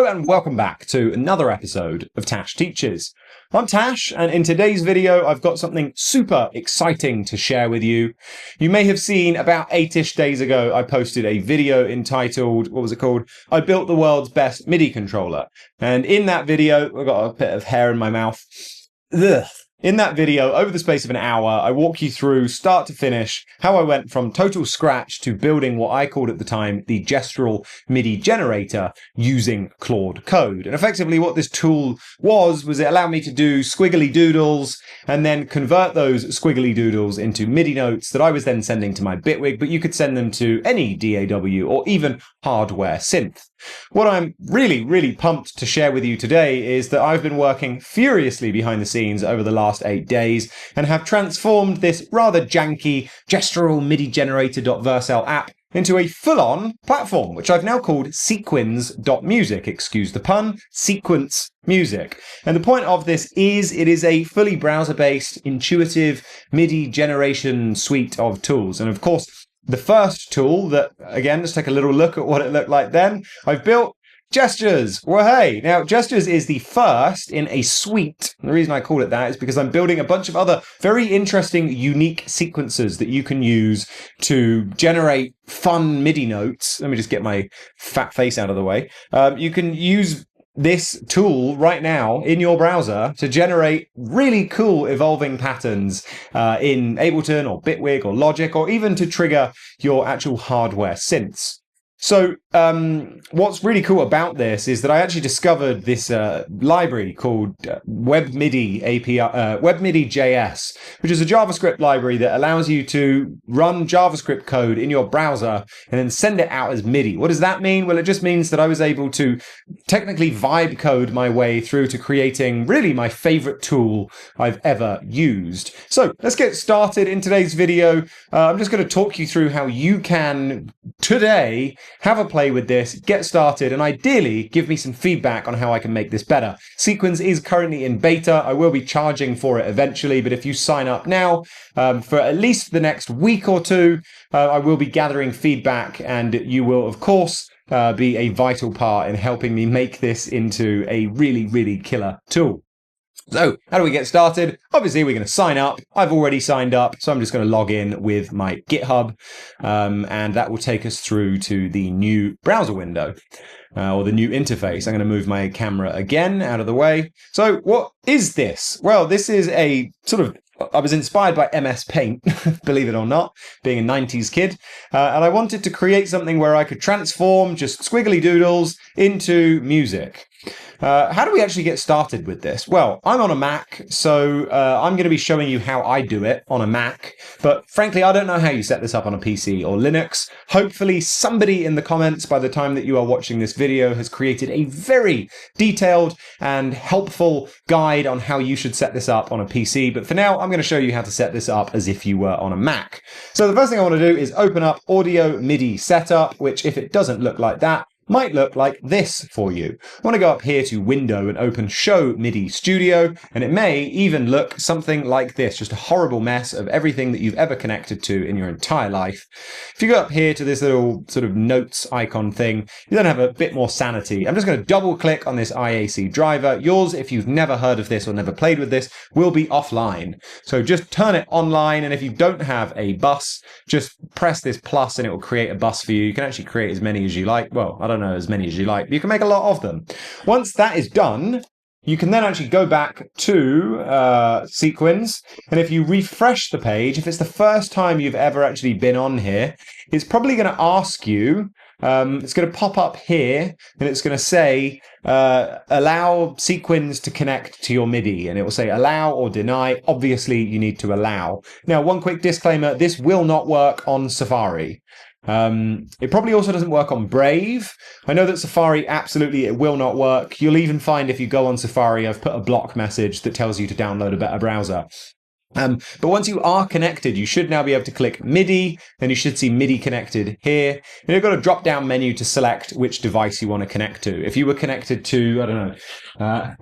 Hello and welcome back to another episode of Tash Teaches. I'm Tash, and in today's video I've got something super exciting to share with you. You may have seen about 8-ish days ago I posted a video entitled, what was it called? I built the world's best MIDI controller. And in that video, I've got a bit of hair in my mouth. Ugh. In that video, over the space of an hour, I walk you through, start to finish, how I went from total scratch to building what I called at the time the Gestural MIDI generator using Claude code. And effectively what this tool was it allowed me to do squiggly doodles and then convert those squiggly doodles into MIDI notes that I was then sending to my Bitwig, but you could send them to any DAW or even hardware synth. What I'm really pumped to share with you today is that I've been working furiously behind the scenes over the last 8 days and have transformed this rather janky Gestural MIDI generator.versal app into a full-on platform, which I've now called Sequins.music. Excuse the pun, Sequins.music. And the point of this is it is a fully browser-based, intuitive MIDI generation suite of tools. And of course, the first tool that, again, let's take a little look at what it looked like then. I've built Gestures. Well, hey, now Gestures is the first in a suite. The reason I call it that is because I'm building a bunch of other very interesting, unique sequences that you can use to generate fun MIDI notes. Let me just get my fat face out of the way. You can use this tool right now in your browser to generate really cool evolving patterns in Ableton or Bitwig or Logic, or even to trigger your actual hardware synths. So what's really cool about this is that I actually discovered this library called WebMIDI API, WebMIDI.js, which is a JavaScript library that allows you to run JavaScript code in your browser and then send it out as MIDI. What does that mean? Well, it just means that I was able to technically vibe code my way through to creating really my favorite tool I've ever used. So let's get started in today's video. I'm just going to talk you through how you can today have a play with this, get started, and ideally give me some feedback on how I can make this better. Sequins is currently in beta. I will be charging for it eventually, but if you sign up now, for at least the next week or two, I will be gathering feedback, and you will, of course, be a vital part in helping me make this into a really killer tool. So, how do we get started? Obviously, we're going to sign up. I've already signed up, so I'm just going to log in with my GitHub, and that will take us through to the new browser window, or the new interface. I'm going to move my camera again out of the way. So, what is this? Well, this is a sort of, I was inspired by MS Paint, believe it or not, being a 90s kid, and I wanted to create something where I could transform just squiggly doodles into music. How do we actually get started with this? Well, I'm on a Mac, so I'm going to be showing you how I do it on a Mac. But frankly, I don't know how you set this up on a PC or Linux. Hopefully, somebody in the comments by the time that you are watching this video has created a very detailed and helpful guide on how you should set this up on a PC. But for now, I'm going to show you how to set this up as if you were on a Mac. So the first thing I want to do is open up Audio MIDI Setup, which if it doesn't look like that, might look like this for you. I want to go up here to Window and open Show MIDI Studio, and it may even look something like this, just a horrible mess of everything that you've ever connected to in your entire life. If you go up here to this little sort of notes icon thing, you then have a bit more sanity. I'm just going to double click on this IAC driver. Yours, if you've never heard of this or never played with this, will be offline. So just turn it online, and if you don't have a bus, just press this plus and it will create a bus for you. You can actually create as many as you like. Well, I don't know as many as you like, but you can make a lot of them. Once that is done, you can then actually go back to Sequins, and if you refresh the page, if it's the first time you've ever actually been on here, it's probably going to ask you, it's going to pop up here, and it's going to say, allow Sequins to connect to your MIDI, and it will say allow or deny. Obviously, you need to allow. Now, one quick disclaimer, this will not work on Safari. It probably also doesn't work on Brave. I know that Safari, absolutely, it will not work. You'll even find if you go on Safari, I've put a block message that tells you to download a better browser. But once you are connected, you should now be able to click MIDI, and you should see MIDI connected here. And you've got a drop-down menu to select which device you want to connect to. If you were connected to, I don't know,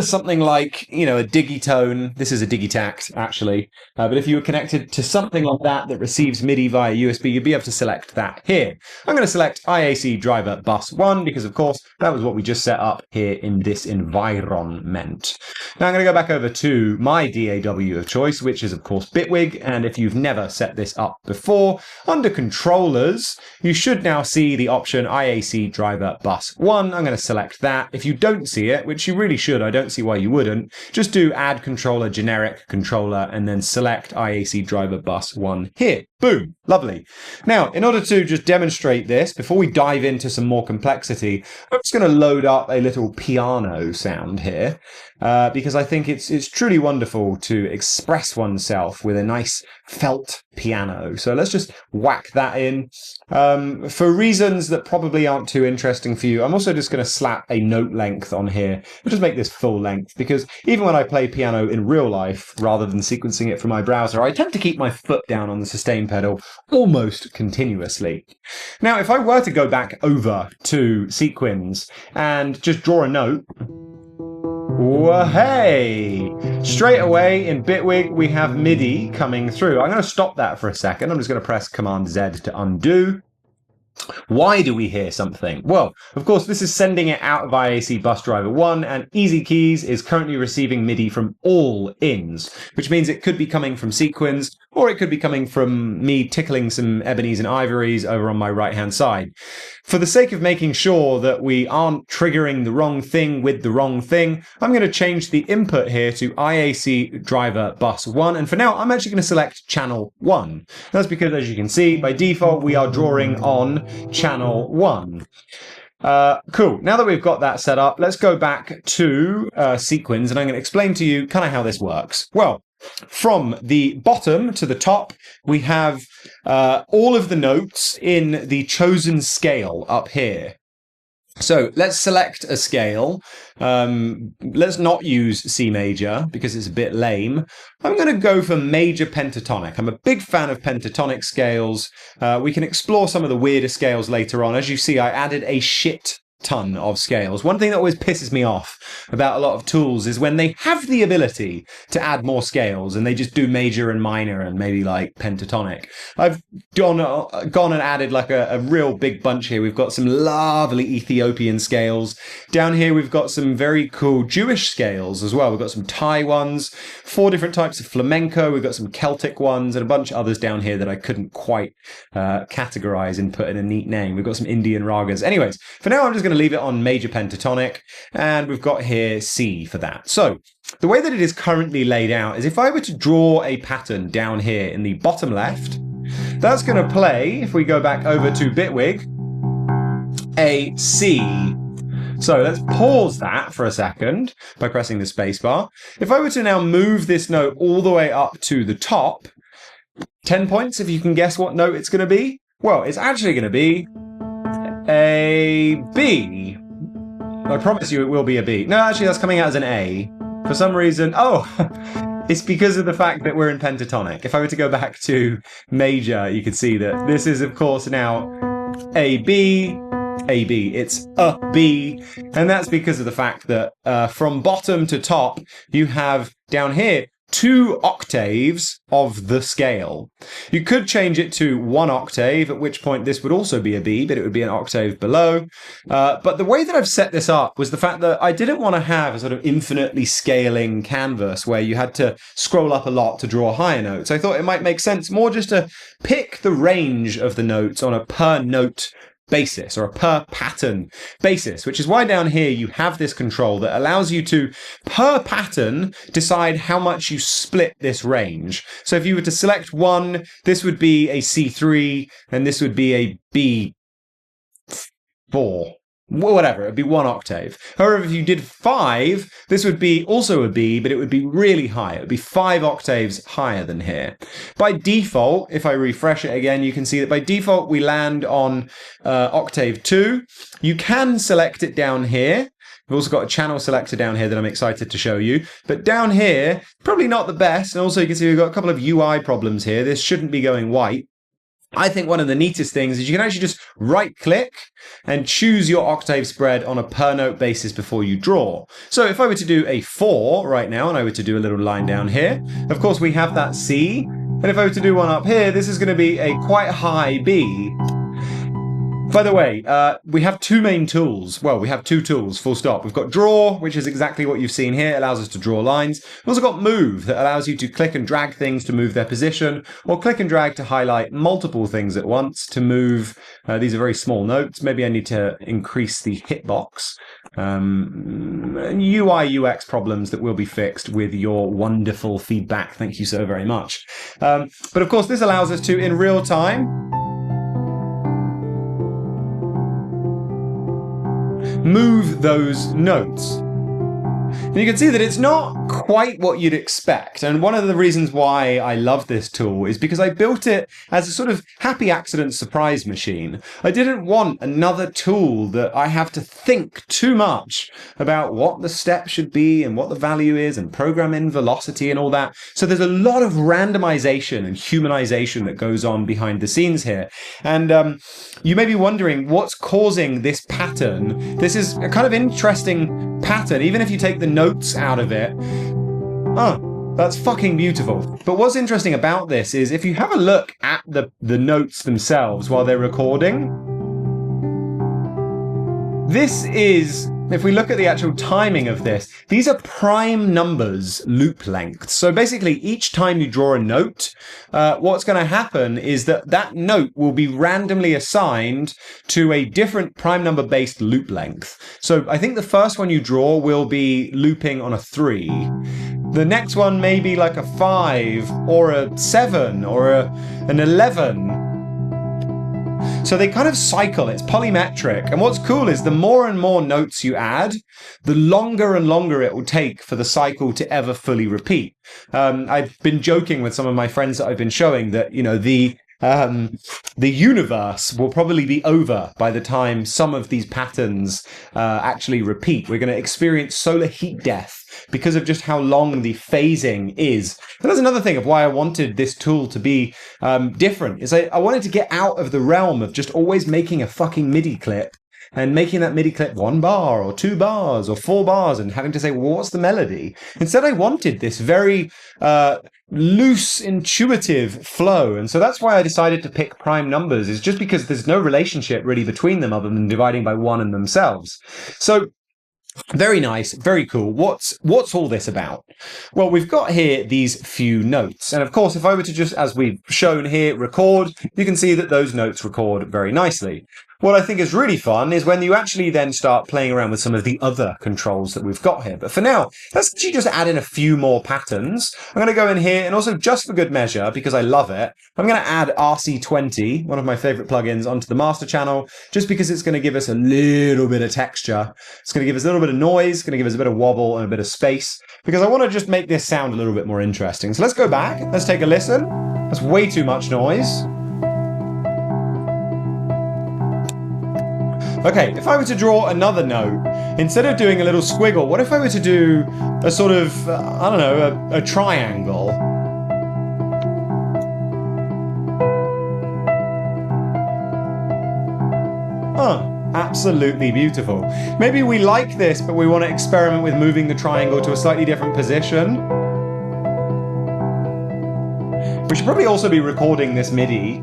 something like, you know, a digitone. This is a digitact, actually. But if you were connected to something like that that receives MIDI via USB, you'd be able to select that here. I'm going to select IAC driver bus 1 because, of course, that was what we just set up here in this environment. Now I'm going to go back over to my DAW of choice, which is, of course, Bitwig. And if you've never set this up before, under controllers, you should now see the option IAC driver bus 1. I'm going to select that. If you don't see it, which you really should, I don't see why you wouldn't, just do add controller, generic controller, and then select IAC driver bus 1 here. Boom. Lovely. Now, in order to just demonstrate this, before we dive into some more complexity, I'm just going to load up a little piano sound here, because I think it's truly wonderful to express oneself with a nice felt piano. So let's just whack that in. For reasons that probably aren't too interesting for you, I'm also just going to slap a note length on here. We'll just make this full length, because even when I play piano in real life, rather than sequencing it from my browser, I tend to keep my foot down on the sustain pedal almost continuously. Now, if I were to go back over to Sequins and just draw a note, whoa, hey! Straight away in Bitwig, we have MIDI coming through. I'm going to stop that for a second. I'm just going to press Command Z to undo. Why do we hear something? Well, of course, this is sending it out of IAC bus driver 1, and Easy Keys is currently receiving MIDI from all ins, which means it could be coming from Sequins, or it could be coming from me tickling some ebonies and ivories over on my right-hand side. For the sake of making sure that we aren't triggering the wrong thing with the wrong thing, I'm going to change the input here to IAC driver bus 1, and for now, I'm actually going to select channel 1. That's because, as you can see, by default, we are drawing on channel 1. Cool. Now that we've got that set up, let's go back to Sequins, and I'm going to explain to you kind of how this works. Well, from the bottom to the top, we have all of the notes in the chosen scale up here. So let's select a scale. Let's not use C major because it's a bit lame. I'm going to go for major pentatonic. I'm a big fan of pentatonic scales. We can explore some of the weirder scales later on. As you see, I added a shit ton of scales. One thing that always pisses me off about a lot of tools is when they have the ability to add more scales and they just do major and minor and maybe like pentatonic. I've gone and added like a real big bunch here. We've got some lovely Ethiopian scales. Down here we've got some very cool Jewish scales as well. We've got some Thai ones, 4 different types of flamenco. We've got some Celtic ones and a bunch of others down here that I couldn't quite categorize and put in a neat name. We've got some Indian ragas. Anyways, for now I'm just going to leave it on major pentatonic, and we've got here C for that. So the way that it is currently laid out is if I were to draw a pattern down here in the bottom left, that's going to play, if we go back over to Bitwig, a C. So let's pause that for a second by pressing the spacebar. If I were to now move this note all the way up to the top, 10 points if you can guess what note it's going to be. Well, it's actually going to be a B. I promise you it will be a B. No, actually that's coming out as an A. For some reason, it's because of the fact that we're in pentatonic. If I were to go back to major, you could see that this is, of course, now A, B. It's a B. And that's because of the fact that from bottom to top, you have down here 2 octaves of the scale. You could change it to 1 octave, at which point this would also be a B, but it would be an octave below. But the way that I've set this up was the fact that I didn't want to have a sort of infinitely scaling canvas where you had to scroll up a lot to draw higher notes. I thought it might make sense more just to pick the range of the notes on a per note basis or a per pattern basis, which is why down here you have this control that allows you to, per pattern, decide how much you split this range. So if you were to select 1, this would be a C3 and this would be a B4. Whatever, it'd be 1 octave. However, if you did 5, this would be also a B, but it would be really high. It would be 5 octaves higher than here. By default, if I refresh it again, you can see that by default we land on octave 2. You can select it down here. We've also got a channel selector down here that I'm excited to show you. But down here, probably not the best. And also you can see we've got a couple of UI problems here. This shouldn't be going white. I think one of the neatest things is you can actually just right-click and choose your octave spread on a per-note basis before you draw. So if I were to do a 4 right now, and I were to do a little line down here, of course we have that C, and if I were to do one up here, this is going to be a quite high B. By the way, we have two main tools. Well, we have two tools, full stop. We've got Draw, which is exactly what you've seen here. It allows us to draw lines. We've also got Move, that allows you to click and drag things to move their position, or click and drag to highlight multiple things at once to move. These are very small notes. Maybe I need to increase the hitbox. UI, UX problems that will be fixed with your wonderful feedback. Thank you so very much. But of course, this allows us to, in real time, move those notes. And you can see that it's not quite what you'd expect. And one of the reasons why I love this tool is because I built it as a sort of happy accident surprise machine. I didn't want another tool that I have to think too much about what the step should be and what the value is and program in velocity and all that. So there's a lot of randomization and humanization that goes on behind the scenes here. And you may be wondering what's causing this pattern. This is a kind of interesting pattern, even if you take the notes out of it. Oh, that's fucking beautiful. But what's interesting about this is if you have a look at the notes themselves while they're recording, this is, if we look at the actual timing of this, these are prime numbers loop lengths. So basically, each time you draw a note, what's going to happen is that that note will be randomly assigned to a different prime number based loop length. So I think the first one you draw will be looping on a 3. The next one may be like a 5 or a 7 or an 11. So they kind of cycle, it's polymetric. And what's cool is the more and more notes you add, the longer and longer it will take for the cycle to ever fully repeat. I've been joking with some of my friends that I've been showing that, you know, the universe will probably be over by the time some of these patterns actually repeat. We're going to experience solar heat death because of just how long the phasing is. And that's another thing of why I wanted this tool to be different, is I wanted to get out of the realm of just always making a fucking MIDI clip and making that MIDI clip 1 bar or 2 bars or 4 bars and having to say, well, what's the melody? Instead, I wanted this very loose, intuitive flow. And so that's why I decided to pick prime numbers, is just because there's no relationship really between them other than dividing by 1 and themselves. So very nice, very cool. What's all this about? Well, we've got here these few notes. And of course, if I were to just, as we've shown here, record, you can see that those notes record very nicely. What I think is really fun is when you actually then start playing around with some of the other controls that we've got here. But for now, let's actually just add in a few more patterns. I'm going to go in here and also, just for good measure, because I love it, I'm going to add RC20, one of my favorite plugins, onto the master channel, just because it's going to give us a little bit of texture. It's going to give us a little bit of noise, it's going to give us a bit of wobble and a bit of space, because I want to just make this sound a little bit more interesting. So let's go back, let's take a listen. That's way too much noise. Okay, if I were to draw another note, instead of doing a little squiggle, what if I were to do a sort of, I don't know, a triangle? Absolutely beautiful. Maybe we like this, but we want to experiment with moving the triangle to a slightly different position. We should probably also be recording this MIDI.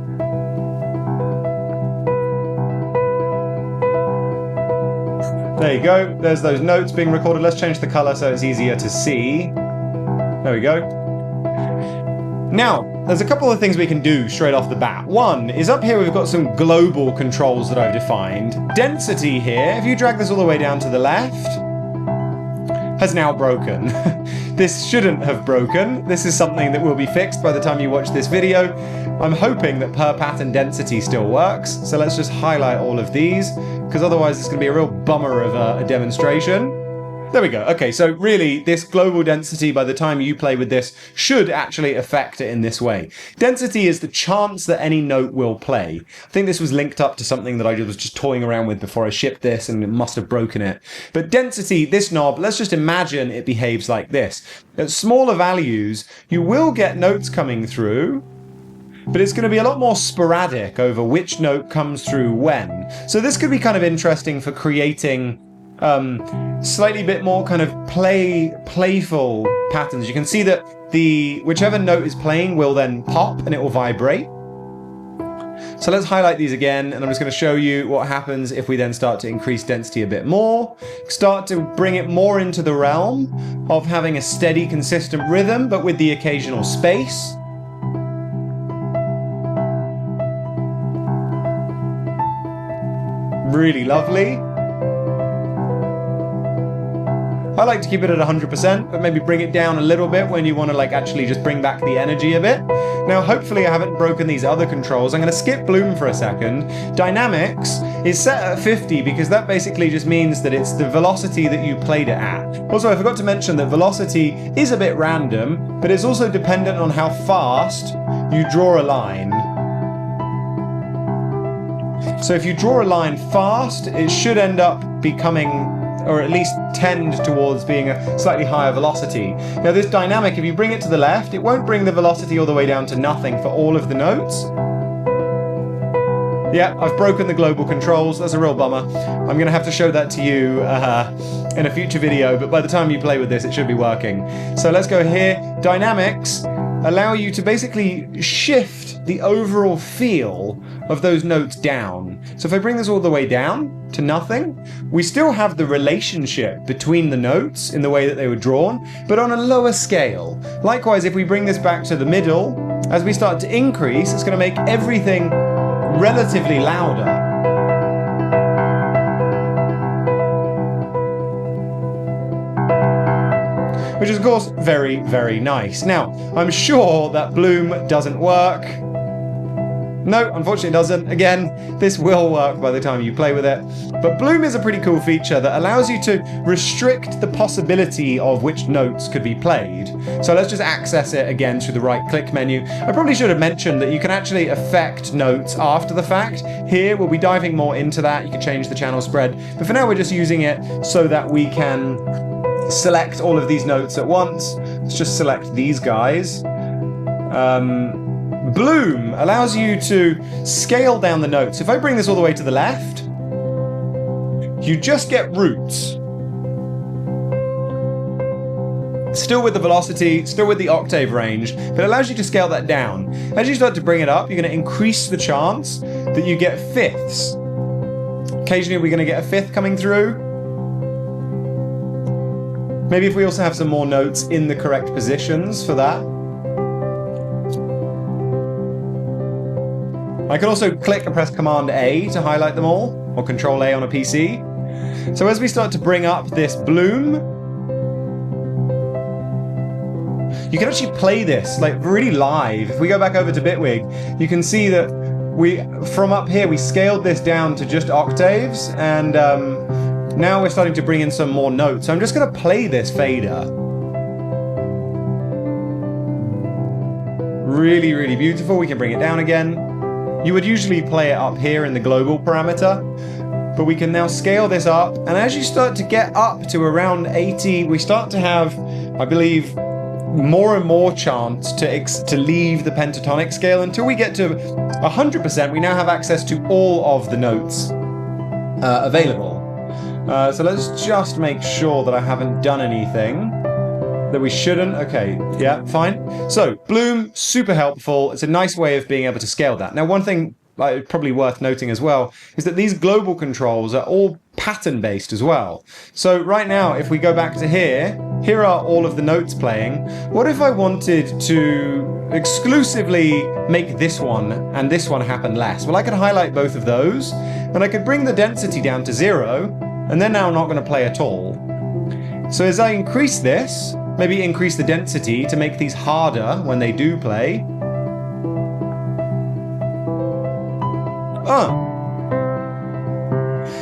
There you go, there's those notes being recorded. Let's change the color so it's easier to see. There we go. Now, there's a couple of things we can do straight off the bat. One is up here we've got some global controls that I've defined. Density here, if you drag this all the way down to the left, has now broken. This shouldn't have broken. This is something that will be fixed by the time you watch this video. I'm hoping that per pattern density still works. So let's just highlight all of these, because otherwise it's going to be a real bummer of a demonstration. There we go. Okay, so really this global density, by the time you play with this, should actually affect it in this way. Density is the chance that any note will play. I think this was linked up to something that I was just toying around with before I shipped this, and it must have broken it. But density, this knob, let's just imagine it behaves like this. At smaller values, you will get notes coming through, but it's going to be a lot more sporadic over which note comes through when. So this could be kind of interesting for creating slightly bit more kind of playful patterns. You can see that whichever note is playing will then pop and it will vibrate. So let's highlight these again, and I'm just going to show you what happens if we then start to increase density a bit more, start to bring it more into the realm of having a steady, consistent rhythm, but with the occasional space. Really lovely. I like to keep it at 100%, but maybe bring it down a little bit when you want to like actually just bring back the energy a bit. Now, hopefully I haven't broken these other controls. I'm going to skip Bloom for a second. Dynamics is set at 50 because that basically just means that it's the velocity that you played it at. Also, I forgot to mention that velocity is a bit random, but it's also dependent on how fast you draw a line. So if you draw a line fast, it should end up becoming, or at least tend towards being a slightly higher velocity. Now this dynamic, if you bring it to the left, it won't bring the velocity all the way down to nothing for all of the notes. Yeah, I've broken the global controls. That's a real bummer. I'm going to have to show that to you in a future video, but by the time you play with this, it should be working. So let's go here. Dynamics allow you to basically shift the overall feel of those notes down. So if I bring this all the way down to nothing, we still have the relationship between the notes in the way that they were drawn, but on a lower scale. Likewise, if we bring this back to the middle, as we start to increase, it's going to make everything relatively louder. Which is of course very, very nice. Now, I'm sure that Bloom doesn't work. No, unfortunately it doesn't. Again, this will work by the time you play with it. But Bloom is a pretty cool feature that allows you to restrict the possibility of which notes could be played. So let's just access it again through the right-click menu. I probably should have mentioned that you can actually affect notes after the fact. Here, we'll be diving more into that. You can change the channel spread. But for now, we're just using it so that we can select all of these notes at once. Let's just select these guys. Bloom allows you to scale down the notes. If I bring this all the way to the left, you just get roots. Still with the velocity, still with the octave range, but it allows you to scale that down. As you start to bring it up, you're going to increase the chance that you get fifths. Occasionally we're going to get a fifth coming through. Maybe if we also have some more notes in the correct positions for that. I can also click and press Command A to highlight them all, or Control A on a PC. So as we start to bring up this Bloom, you can actually play this like really live. If we go back over to Bitwig, you can see that from up here, we scaled this down to just octaves, and now we're starting to bring in some more notes. So I'm just going to play this fader. Really, really beautiful. We can bring it down again. You would usually play it up here in the global parameter, but we can now scale this up. And as you start to get up to around 80, we start to have, I believe, more and more chance to leave the pentatonic scale. Until we get to 100%, we now have access to all of the notes available. So let's just make sure that I haven't done anything that we shouldn't. Okay, yeah, fine. So Bloom, super helpful. It's a nice way of being able to scale that. Now, one thing probably worth noting as well is that these global controls are all pattern based as well. So right now, if we go back to here are all of the notes playing. What if I wanted to exclusively make this one and this one happen less? Well, I could highlight both of those and I could bring the density down to 0, and then now I'm not going to play at all. So as I increase this, maybe increase the density to make these harder when they do play.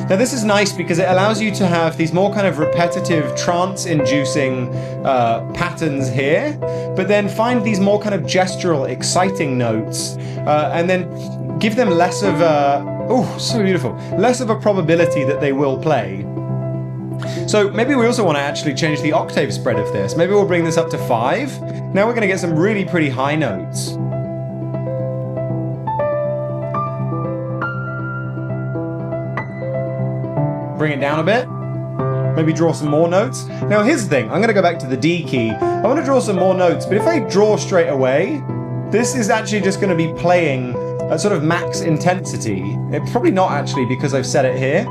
Now this is nice because it allows you to have these more kind of repetitive trance-inducing patterns here, but then find these more kind of gestural, exciting notes, and then give them less of a, so beautiful, less of a probability that they will play. So maybe we also want to actually change the octave spread of this. Maybe we'll bring this up to 5. Now we're going to get some really pretty high notes. bring it down a bit. Maybe draw some more notes. Now here's the thing, I'm going to go back to the D key. I want to draw some more notes, but if I draw straight away, this is actually just going to be playing at sort of max intensity. It's probably not actually because I've set it here.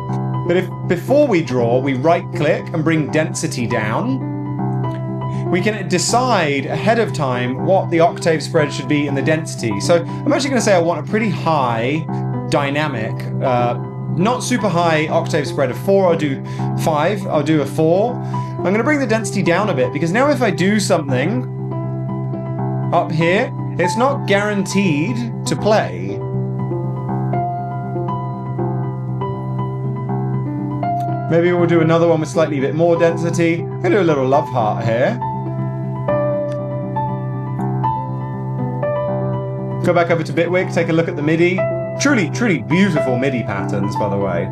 But if before we draw, we right click and bring density down, we can decide ahead of time what the octave spread should be in the density. So I'm actually going to say I want a pretty high dynamic, not super high octave spread of 4, I'll do 5, I'll do a 4. I'm going to bring the density down a bit because now if I do something up here, it's not guaranteed to play. Maybe we'll do another one with slightly a bit more density. I'm going to do a little love heart here. Go back over to Bitwig, take a look at the MIDI. Truly, truly beautiful MIDI patterns, by the way.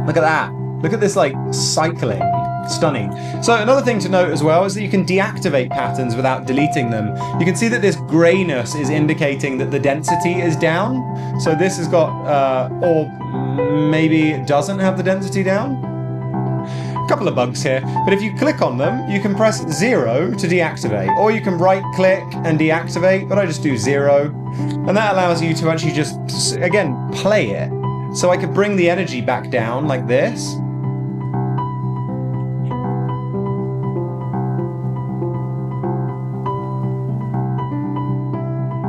Look at that. Look at this, like, cycling. Stunning. So another thing to note as well is that you can deactivate patterns without deleting them. You can see that this grayness is indicating that the density is down. So this has got, or maybe it doesn't have the density down. A couple of bugs here, but if you click on them, you can press 0 to deactivate, or you can right click and deactivate, but I just do 0. And that allows you to actually just, again, play it. So I could bring the energy back down like this.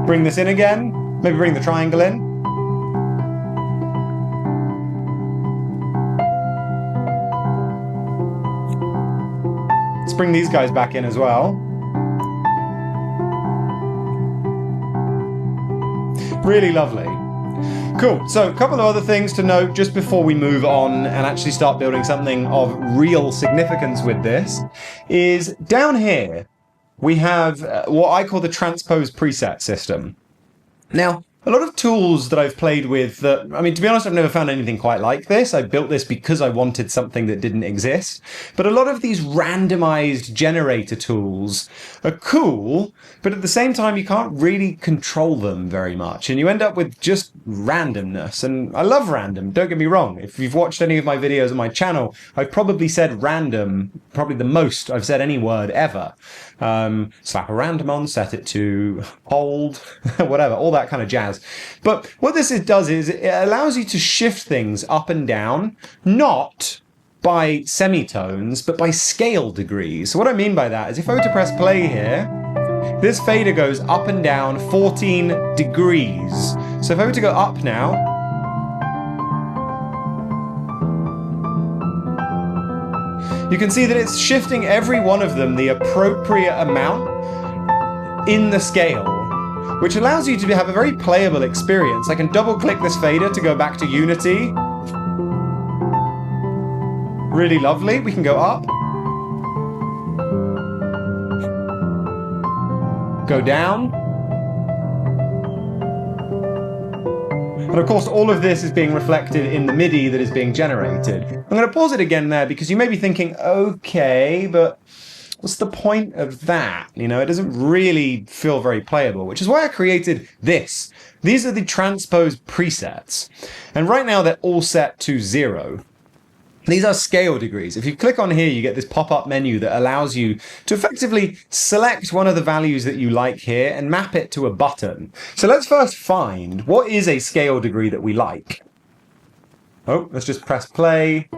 Bring this in again, maybe bring the triangle in. Let's bring these guys back in as well. Really lovely. Cool, so a couple of other things to note just before we move on and actually start building something of real significance with this is down here we have what I call the Transpose preset system. Now, a lot of tools that I've played with that, I mean, to be honest, I've never found anything quite like this. I built this because I wanted something that didn't exist. But a lot of these randomized generator tools are cool, but at the same time, you can't really control them very much. And you end up with just randomness. And I love random, don't get me wrong. If you've watched any of my videos on my channel, I've probably said random, probably the most I've said any word ever. Slap a random on, set it to hold, whatever, all that kind of jazz. But what this does is it allows you to shift things up and down, not by semitones, but by scale degrees. So what I mean by that is if I were to press play here, this fader goes up and down 14 degrees. So if I were to go up now, you can see that it's shifting every one of them the appropriate amount in the scale, which allows you to have a very playable experience. I can double click this fader to go back to Unity. Really lovely. We can go up. Go down. And of course, all of this is being reflected in the MIDI that is being generated. I'm going to pause it again there because you may be thinking, okay, but what's the point of that? You know, it doesn't really feel very playable, which is why I created this. These are the Transpose presets. And right now they're all set to 0. These are scale degrees. If you click on here, you get this pop-up menu that allows you to effectively select one of the values that you like here and map it to a button. So let's first find what is a scale degree that we like. Oh, let's just press play.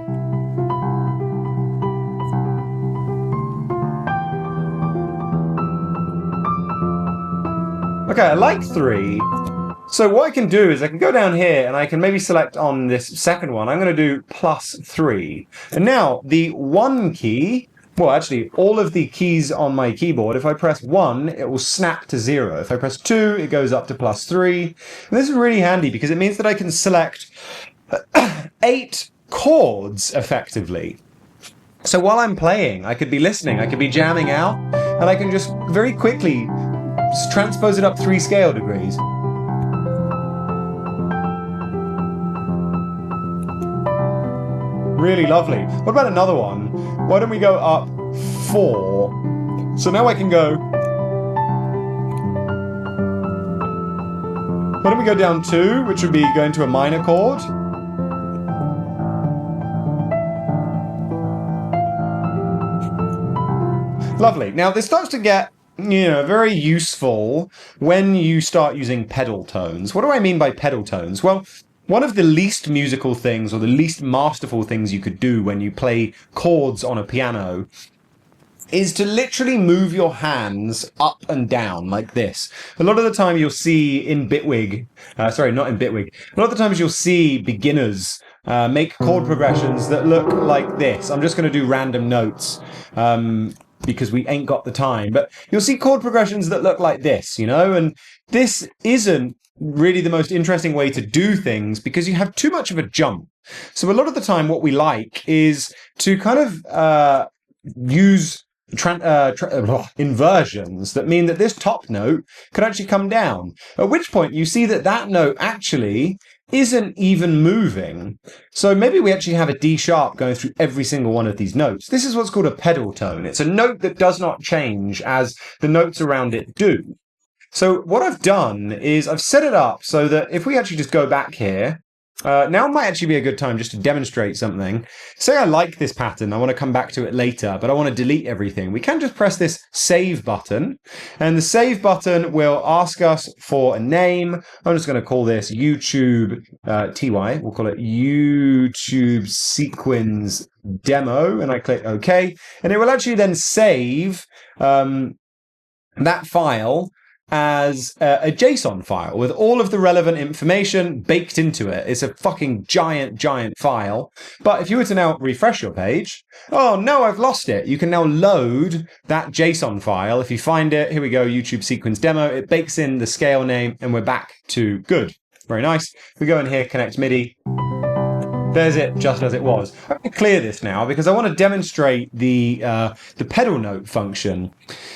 Okay, I like 3. So what I can do is I can go down here and I can maybe select on this second one. I'm going to do +3. And now the 1 key, well, actually all of the keys on my keyboard, if I press 1, it will snap to 0. If I press 2, it goes up to +3. And this is really handy because it means that I can select 8 chords effectively. So while I'm playing, I could be listening, I could be jamming out, and I can just very quickly transpose it up 3 scale degrees. Really lovely. What about another one? Why don't we go up 4? So now I can go... Why don't we go down 2, which would be going to a minor chord? Lovely. Now, this starts to get, very useful when you start using pedal tones. What do I mean by pedal tones? Well, one of the least musical things, or the least masterful things you could do when you play chords on a piano, is to literally move your hands up and down like this. A lot of the time you'll see in Bitwig, not in Bitwig, a lot of the times you'll see beginners make chord progressions that look like this. I'm just going to do random notes because we ain't got the time, but you'll see chord progressions that look like this, and this isn't really the most interesting way to do things because you have too much of a jump. So a lot of the time what we like is to kind of use inversions that mean that this top note could actually come down, at which point you see that that note actually isn't even moving. So maybe we actually have a D sharp going through every single one of these notes. This is what's called a pedal tone. It's a note that does not change as the notes around it do. So what I've done is I've set it up so that if we actually just go back here, now might actually be a good time just to demonstrate something. Say I like this pattern, I want to come back to it later, but I want to delete everything. We can just press this save button, and the save button will ask us for a name. I'm just going to call this YouTube TY. We'll call it YouTube Sequins Demo, and I click OK, and it will actually then save that file as a JSON file with all of the relevant information baked into it. It's a fucking giant file. But if you were to now refresh your page, oh no, I've lost it. You can now load that JSON file. If you find it, here we go, YouTube Sequence Demo. It bakes in the scale name and we're back to good. Very nice. We go in here, connect MIDI. There's it just as it was. I'm going to clear this now because I want to demonstrate the pedal note function.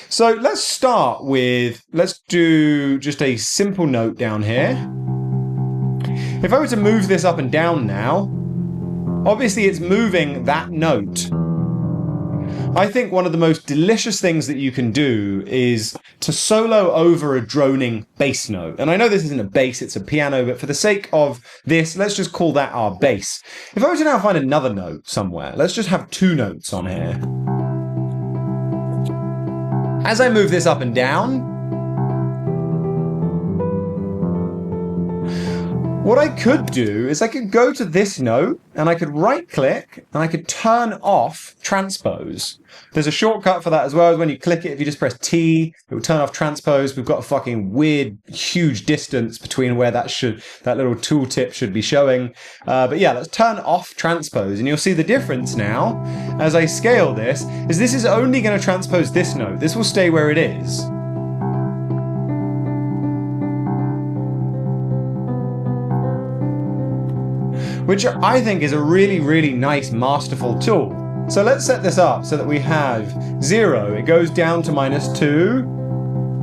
So let's start with, let's do just a simple note down here. If I were to move this up and down now, obviously it's moving that note. I think one of the most delicious things that you can do is to solo over a droning bass note. And I know this isn't a bass, it's a piano, but for the sake of this, let's just call that our bass. If I were to now find another note somewhere, let's just have two notes on here. As I move this up and down, what I could do is I could go to this note and I could right click and I could turn off Transpose. There's a shortcut for that as well. When you click it, if you just press T, it will turn off Transpose. We've got a fucking weird, huge distance between where that little tooltip should be showing. But yeah, let's turn off Transpose and you'll see the difference now as I scale this is only going to transpose this note. This will stay where it is. Which I think is a really, really nice, masterful tool. So let's set this up so that we have 0. It goes down to -2.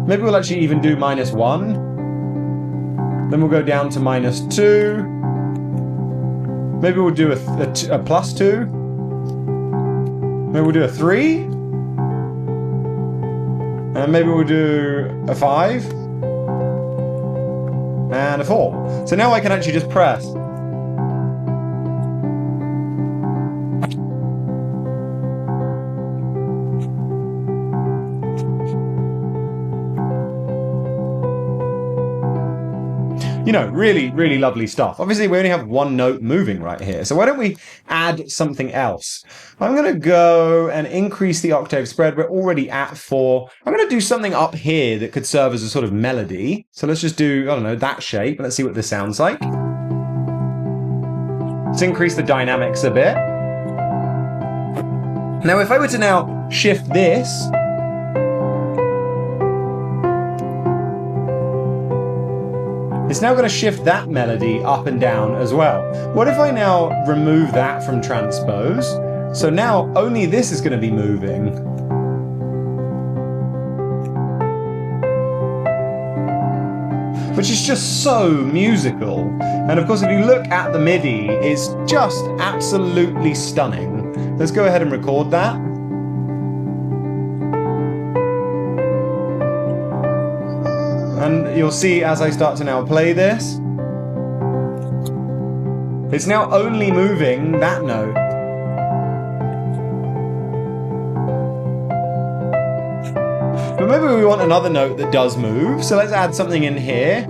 Maybe we'll actually even do -1. Then we'll go down to -2. Maybe we'll do a +2. Maybe we'll do a 3. And maybe we'll do a 5. And a 4. So now I can actually just press. Really, really lovely stuff. Obviously, we only have one note moving right here. So why don't we add something else? I'm going to go and increase the octave spread. We're already at 4. I'm going to do something up here that could serve as a sort of melody. So let's just do, I don't know, that shape. Let's see what this sounds like. Let's increase the dynamics a bit. Now, if I were to now shift this, it's now going to shift that melody up and down as well. What if I now remove that from Transpose? So now only this is going to be moving. Which is just so musical. And of course, if you look at the MIDI, it's just absolutely stunning. Let's go ahead and record that. And you'll see as I start to now play this, it's now only moving that note. But maybe we want another note that does move, so let's add something in here.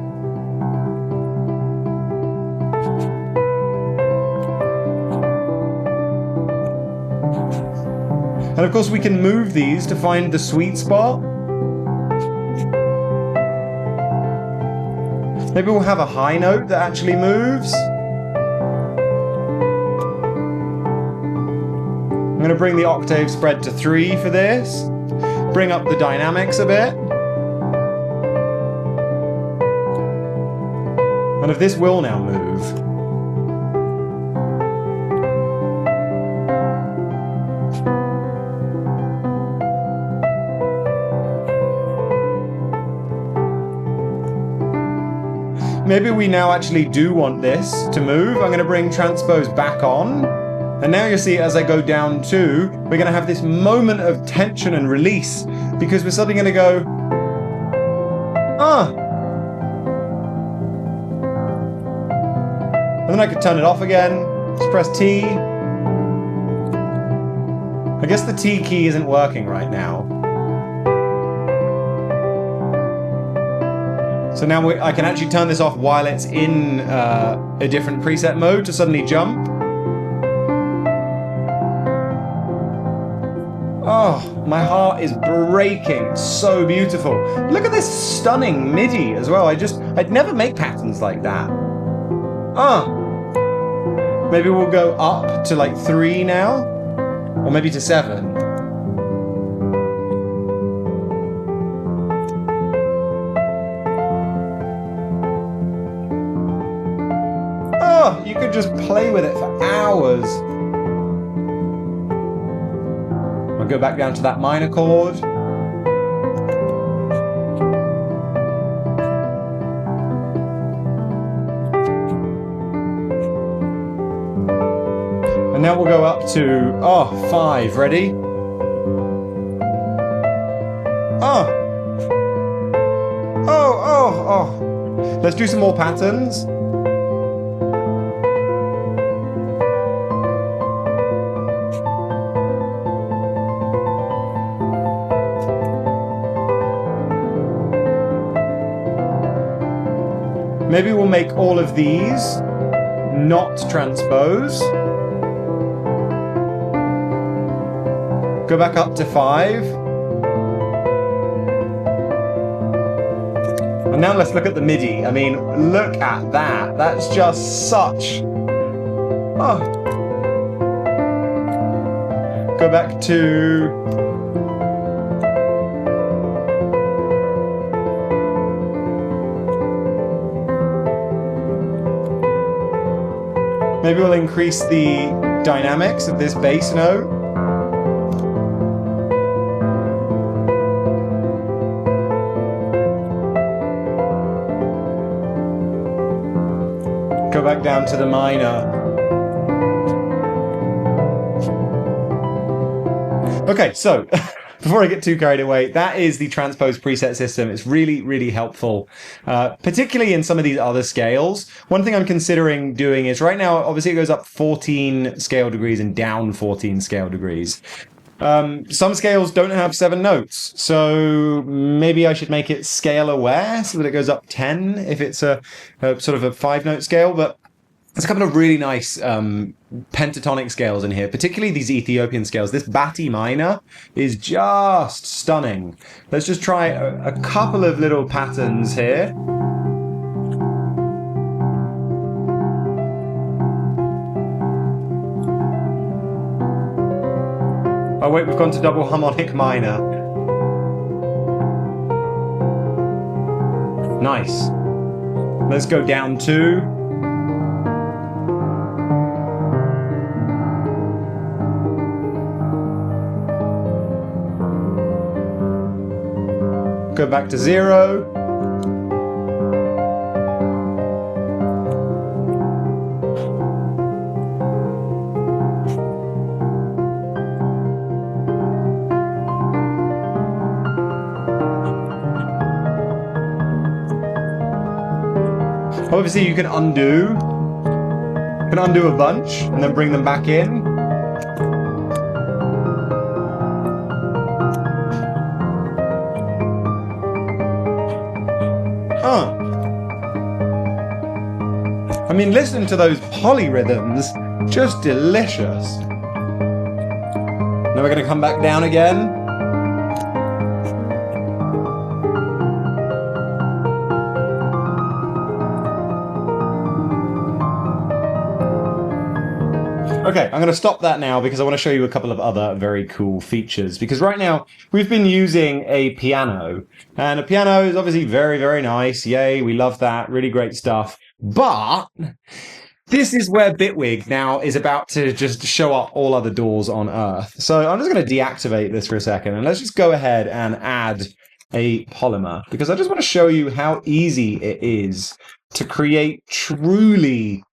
And of course we can move these to find the sweet spot. Maybe we'll have a high note that actually moves. I'm going to bring the octave spread to 3 for this. Bring up the dynamics a bit. And if this will now move. Maybe we now actually do want this to move. I'm going to bring Transpose back on. And now you'll see as I go down 2, we're going to have this moment of tension and release because we're suddenly going to go, And then I could turn it off again. Just press T. I guess the T key isn't working right now. So now I can actually turn this off while it's in a different preset mode to suddenly jump. Oh, my heart is breaking. It's so beautiful. Look at this stunning MIDI as well. I'd never make patterns like that. Maybe we'll go up to like 3 now, or maybe to 7. You could just play with it for hours. I'll go back down to that minor chord. And now we'll go up to, 5. Ready? Let's do some more patterns. Maybe we'll make all of these not transpose. Go back up to 5. And now let's look at the MIDI. I mean, look at that. That's just such... Go back to... Maybe we'll increase the dynamics of this bass note. Go back down to the minor. Okay, so before I get too carried away, that is the Transpose preset system. It's really, really helpful, particularly in some of these other scales. One thing I'm considering doing is right now, obviously it goes up 14 scale degrees and down 14 scale degrees. Some scales don't have 7 notes, so maybe I should make it scale aware so that it goes up 10 if it's a sort of a 5-note scale, but there's a couple of really nice pentatonic scales in here, particularly these Ethiopian scales. This Bati minor is just stunning. Let's just try a couple of little patterns here. Oh wait, we've gone to double harmonic minor. Nice. Let's go down 2. Go back to 0. Obviously you can undo a bunch and then bring them back in. I mean, listen to those polyrhythms, just delicious. Now we're going to come back down again. Okay, I'm going to stop that now because I want to show you a couple of other very cool features. Because right now, we've been using a piano. And a piano is obviously very, very nice. Yay, we love that. Really great stuff. But this is where Bitwig now is about to just show up all other DAWs on Earth. So I'm just going to deactivate this for a second. And let's just go ahead and add a polymer. Because I just want to show you how easy it is to create truly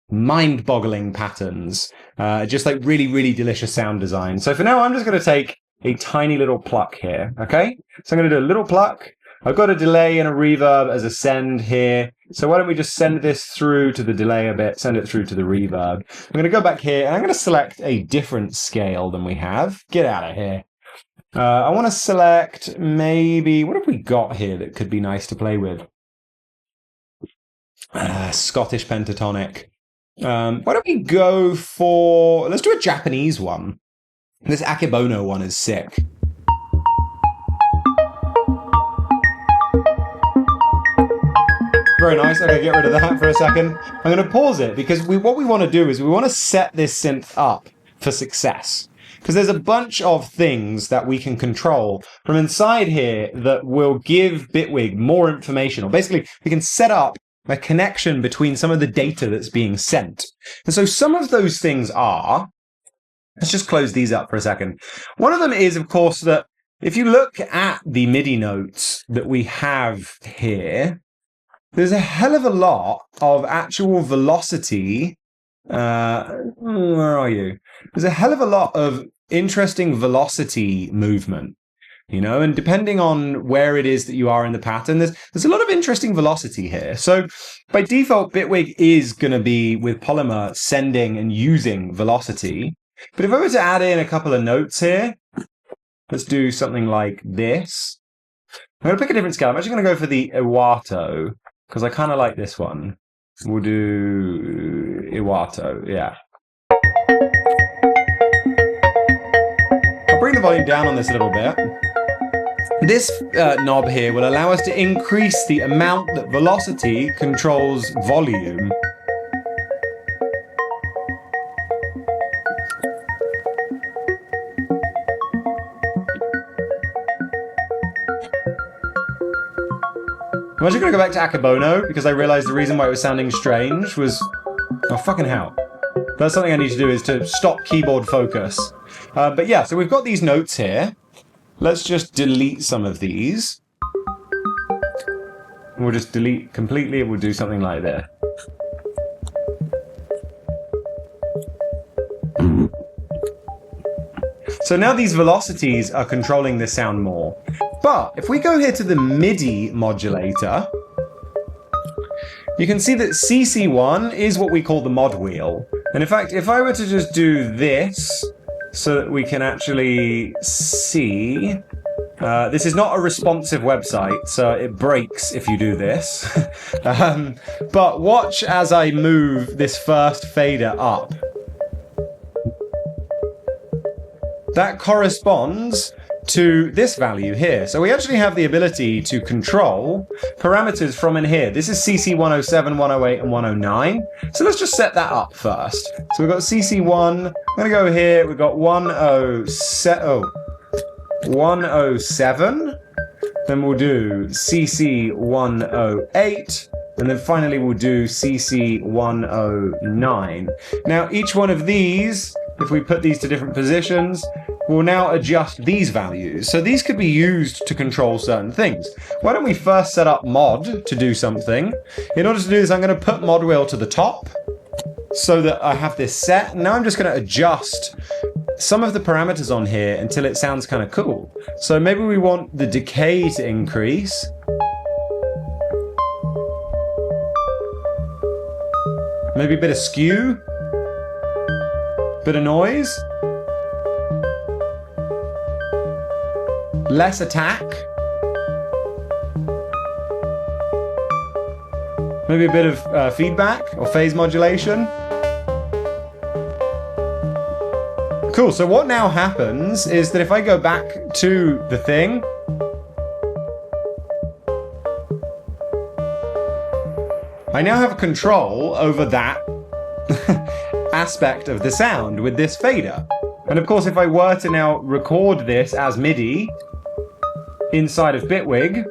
mind-boggling patterns, just like really, really delicious sound design. So for now, I'm just going to take a tiny little pluck here, okay? So I'm going to do a little pluck. I've got a delay and a reverb as a send here. So why don't we just send this through to the delay a bit, send it through to the reverb. I'm going to go back here, and I'm going to select a different scale than we have. Get out of here. I want to select maybe, what have we got here that could be nice to play with? Scottish pentatonic. Why don't we go for, let's do a Japanese one. This Akebono one is sick. Very nice. Okay, get rid of that for a second. I'm going to pause it because what we want to do is we want to set this synth up for success. Because there's a bunch of things that we can control from inside here that will give Bitwig more information. Or basically, we can set up a connection between some of the data that's being sent. And so some of those things are, let's just close these up for a second. One of them is, of course, that if you look at the MIDI notes that we have here, there's a hell of a lot of actual velocity. Where are you? There's a hell of a lot of interesting velocity movement. You know, and depending on where it is that you are in the pattern, there's a lot of interesting velocity here. So by default, Bitwig is going to be with Polymer sending and using velocity. But if I were to add in a couple of notes here, let's do something like this. I'm going to pick a different scale. I'm actually going to go for the Iwato because I kind of like this one. We'll do Iwato, yeah. I'll bring the volume down on this a little bit. This knob here will allow us to increase the amount that velocity controls volume. I'm actually going to go back to Akebono because I realized the reason why it was sounding strange was... Oh, fucking hell. That's something I need to do, is to stop keyboard focus. But yeah, so we've got these notes here. Let's just delete some of these. We'll just delete completely. We'll do something like this. So now these velocities are controlling this sound more. But if we go here to the MIDI modulator, you can see that CC1 is what we call the mod wheel. And in fact, if I were to just do this, so that we can actually see. This is not a responsive website, so it breaks if you do this. But watch as I move this first fader up. That corresponds to this value here. So we actually have the ability to control parameters from in here. This is CC 107, 108, and 109. So let's just set that up first. So we've got CC1. I'm going to go here. We've got 107. Then we'll do CC 108. And then finally we'll do CC 109. Now each one of these, if we put these to different positions, will now adjust these values. So these could be used to control certain things. Why don't we first set up mod to do something? In order to do this, I'm going to put mod wheel to the top so that I have this set. Now I'm just going to adjust some of the parameters on here until it sounds kind of cool. So maybe we want the decay to increase. Maybe a bit of skew, bit of noise, less attack. Maybe a bit of feedback or phase modulation. Cool, so what now happens is that if I go back to the thing, I now have control over that aspect of the sound with this fader. And of course, if I were to now record this as MIDI inside of Bitwig,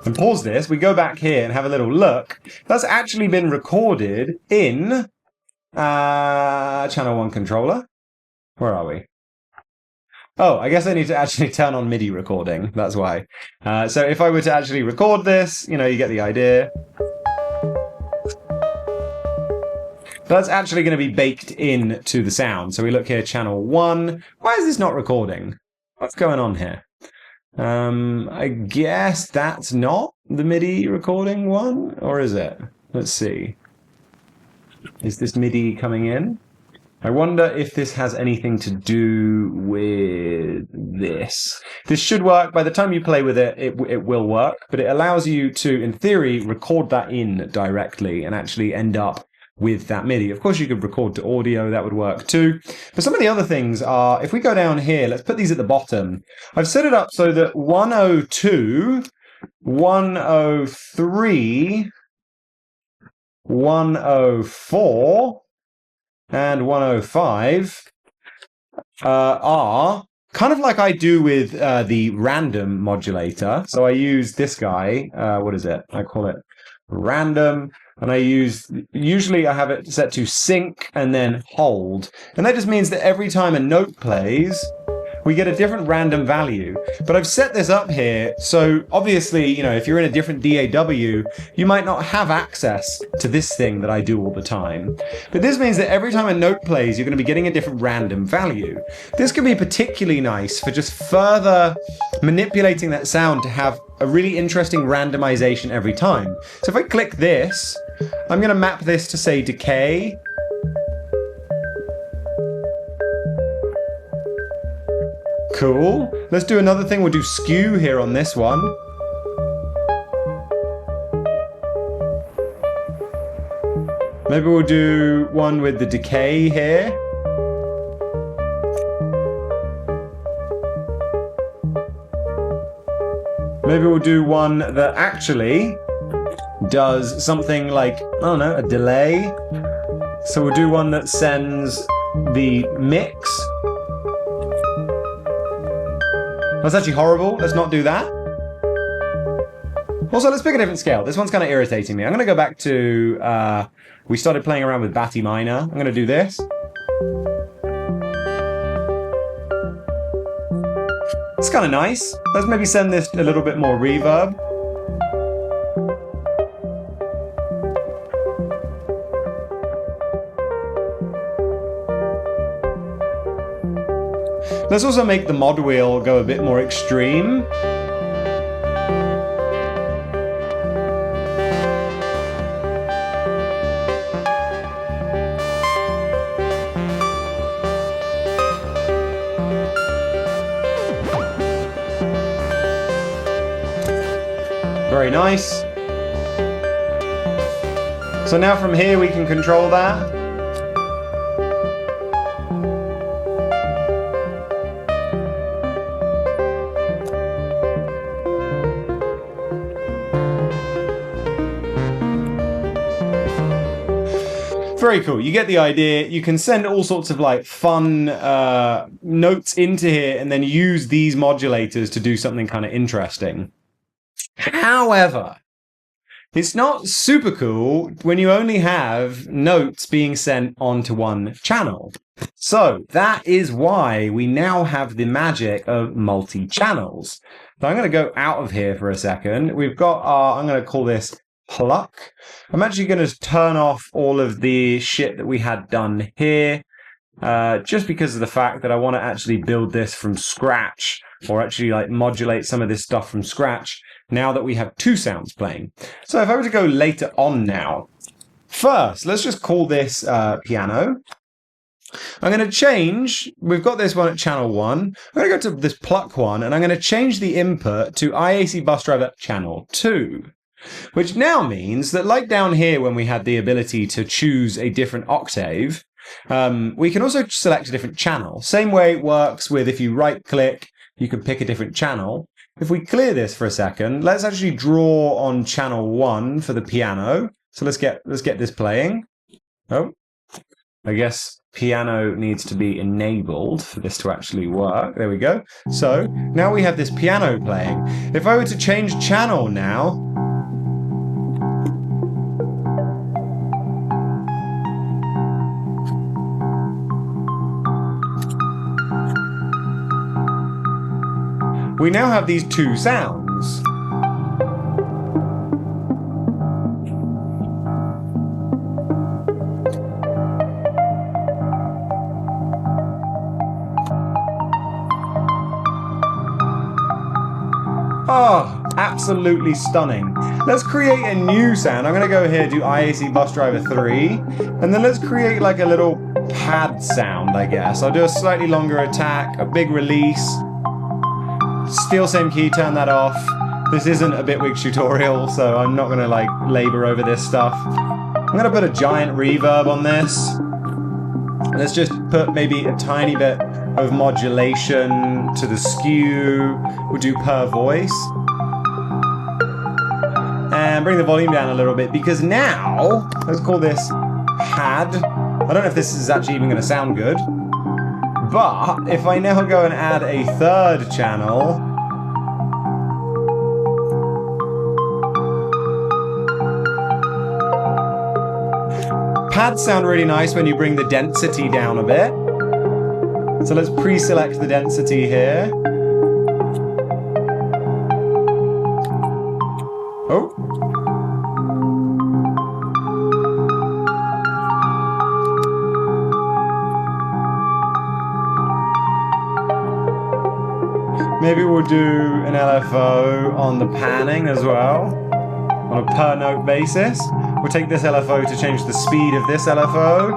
and pause this, we go back here and have a little look. That's actually been recorded in channel 1 controller. Where are we? Oh, I guess I need to actually turn on MIDI recording. That's why. So if I were to actually record this, you know, you get the idea. That's actually going to be baked into the sound. So we look here, channel 1. Why is this not recording? What's going on here? I guess that's not the MIDI recording one, or is it? Let's see. Is this MIDI coming in? I wonder if this has anything to do with this. This should work. By the time you play with it, it will work, but it allows you to, in theory, record that in directly and actually end up with that MIDI. Of course, you could record to audio, that would work too. But some of the other things are, if we go down here, let's put these at the bottom. I've set it up so that 102, 103, 104, and 105 are kind of like I do with the random modulator. So I use this guy, what is it? I call it random. And usually I have it set to sync and then hold. And that just means that every time a note plays, we get a different random value. But I've set this up here, so obviously, you know, if you're in a different DAW, you might not have access to this thing that I do all the time. But this means that every time a note plays, you're going to be getting a different random value. This can be particularly nice for just further manipulating that sound to have a really interesting randomization every time. So if I click this, I'm going to map this to, say, decay. Cool. Let's do another thing. We'll do skew here on this one. Maybe we'll do one with the decay here. Maybe we'll do one that actually does something like, I don't know, a delay. So we'll do one that sends the mix. That's actually horrible. Let's not do that. Also, let's pick a different scale. This one's kind of irritating me. I'm going to go back to, we started playing around with Batty Minor. I'm going to do this. It's kind of nice. Let's maybe send this a little bit more reverb. Let's also make the mod wheel go a bit more extreme. Very nice. So now from here we can control that. Very cool. You get the idea. You can send all sorts of like fun notes into here and then use these modulators to do something kind of interesting. However, it's not super cool when you only have notes being sent onto one channel. So that is why we now have the magic of multi-channels. So I'm going to go out of here for a second. We've got our, I'm going to call this pluck. I'm actually going to turn off all of the shit that we had done here, just because of the fact that I want to actually build this from scratch, or actually like modulate some of this stuff from scratch now that we have two sounds playing. So if I were to go later on now, first, let's just call this piano. I'm going to change, we've got this one at channel 1. I'm going to go to this pluck one, and I'm going to change the input to IAC bus driver channel 2. Which now means that, like down here when we had the ability to choose a different octave, we can also select a different channel. Same way it works with if you right-click, you can pick a different channel. If we clear this for a second, let's actually draw on channel 1 for the piano. So let's get this playing. Oh, I guess piano needs to be enabled for this to actually work. There we go. So now we have this piano playing. If I were to change channel now, we now have these two sounds. Oh, absolutely stunning. Let's create a new sound. I'm going to go here, do IAC bus driver 3, and then let's create like a little pad sound, I guess. I'll do a slightly longer attack, a big release. Still same key, turn that off. This isn't a Bitwig tutorial, so I'm not going to like labor over this stuff. I'm going to put a giant reverb on this. Let's just put maybe a tiny bit of modulation to the skew. We'll do per voice. And bring the volume down a little bit, because now, let's call this pad. I don't know if this is actually even going to sound good. But if I now go and add a third channel, pads sound really nice when you bring the density down a bit. So let's pre-select the density here. Oh. Maybe we'll do an LFO on the panning as well, on a per note basis. We'll take this LFO to change the speed of this LFO.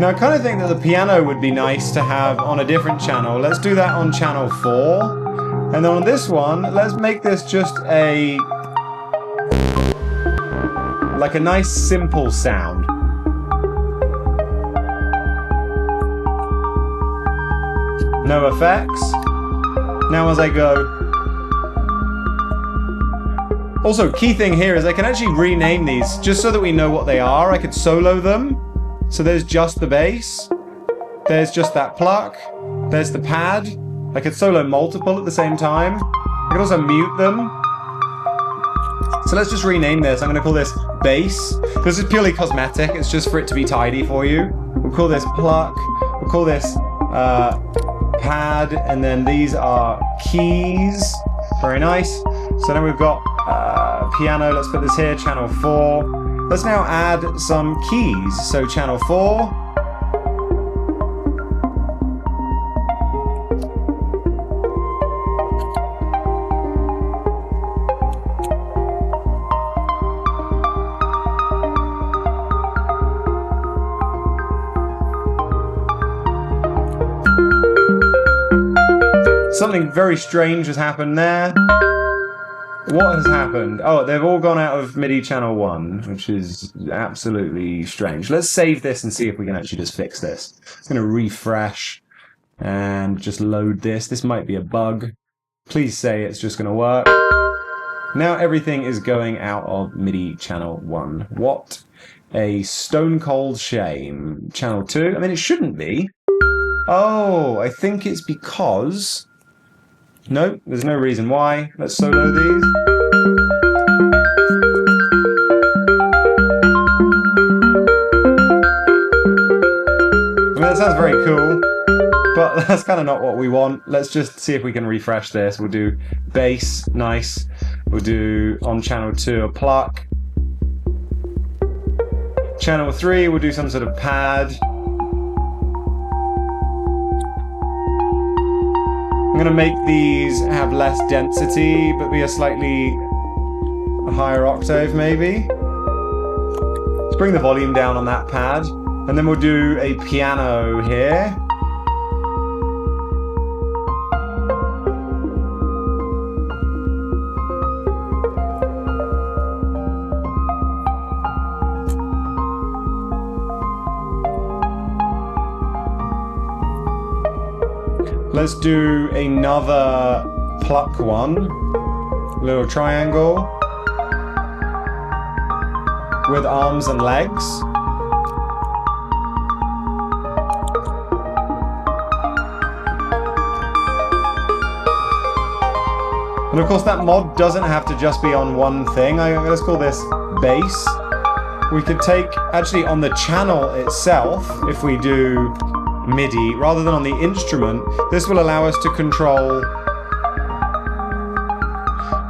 Now I kind of think that the piano would be nice to have on a different channel. Let's do that on channel 4. And then on this one, let's make this just like a nice simple sound. No effects. Now as I go. Also, key thing here is I can actually rename these just so that we know what they are. I could solo them. So there's just the bass. There's just that pluck. There's the pad. I could solo multiple at the same time. I could also mute them. So let's just rename this. I'm going to call this bass. This is purely cosmetic. It's just for it to be tidy for you. We'll call this pluck. We'll call this pad. And then these are keys. Very nice. So now we've got piano. Let's put this here, channel 4. Let's now add some keys. So channel 4. Something very strange has happened there. What has happened? Oh, they've all gone out of MIDI channel 1, which is absolutely strange. Let's save this and see if we can actually just fix this. I'm going to refresh and just load this. This might be a bug. Please say it's just going to work. Now everything is going out of MIDI channel 1. What a stone cold shame. Channel 2? I mean, it shouldn't be. Oh, I think it's because... No, there's no reason why. Let's solo these. I mean, that sounds very cool, but that's kind of not what we want. Let's just see if we can refresh this. We'll do bass, nice. We'll do on channel 2 a pluck. Channel 3, we'll do some sort of pad. I'm going to make these have less density, but be a slightly higher octave maybe. Let's bring the volume down on that pad, and then we'll do a piano here. Let's do another pluck one, little triangle with arms and legs. And of course that mod doesn't have to just be on one thing. Let's call this bass. We could take, actually on the channel itself, if we do MIDI, rather than on the instrument, this will allow us to control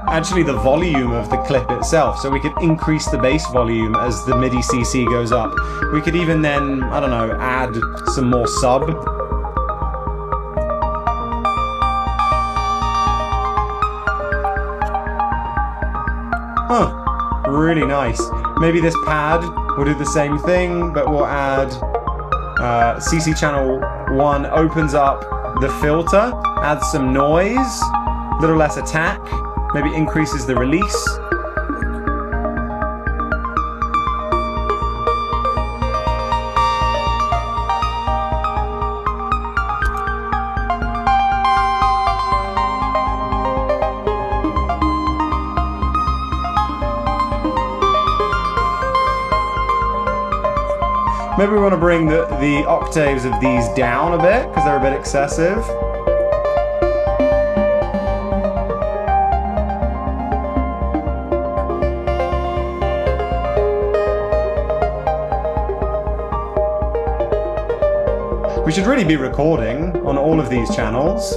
actually the volume of the clip itself. So we could increase the bass volume as the MIDI CC goes up. We could even then, I don't know, add some more sub. Huh, really nice. Maybe this pad will do the same thing, but we'll add CC channel 1 opens up the filter, adds some noise, a little less attack, maybe increases the release. Maybe we want to bring the octaves of these down a bit, because they're a bit excessive. We should really be recording on all of these channels.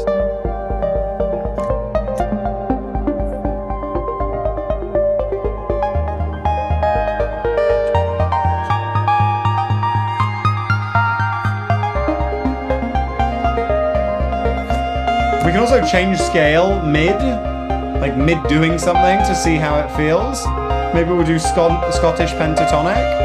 We can also change scale mid doing something to see how it feels. Maybe we'll do Scottish pentatonic.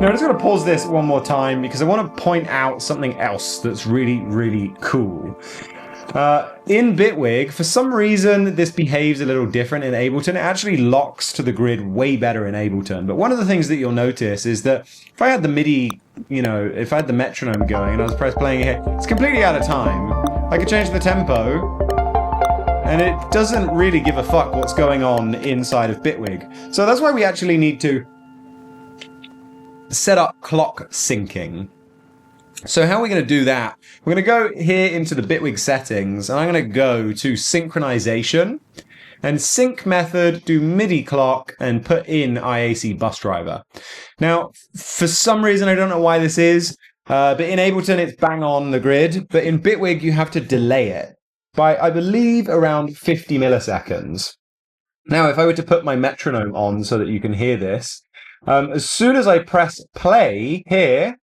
Now I'm just going to pause this one more time because I want to point out something else that's really, really cool. In Bitwig, for some reason, this behaves a little different in Ableton. It actually locks to the grid way better in Ableton. But one of the things that you'll notice is that if I had the MIDI, if I had the metronome going and I was playing it here, it's completely out of time. I could change the tempo, and it doesn't really give a fuck what's going on inside of Bitwig. So that's why we actually need to set up clock syncing. So how are we going to do that? We're going to go here into the Bitwig settings, and I'm going to go to synchronization, and sync method, do MIDI clock, and put in IAC bus driver. Now, for some reason, I don't know why this is, but in Ableton, it's bang on the grid, but in Bitwig, you have to delay it by, I believe, around 50 milliseconds. Now, if I were to put my metronome on so that you can hear this, as soon as I press play here,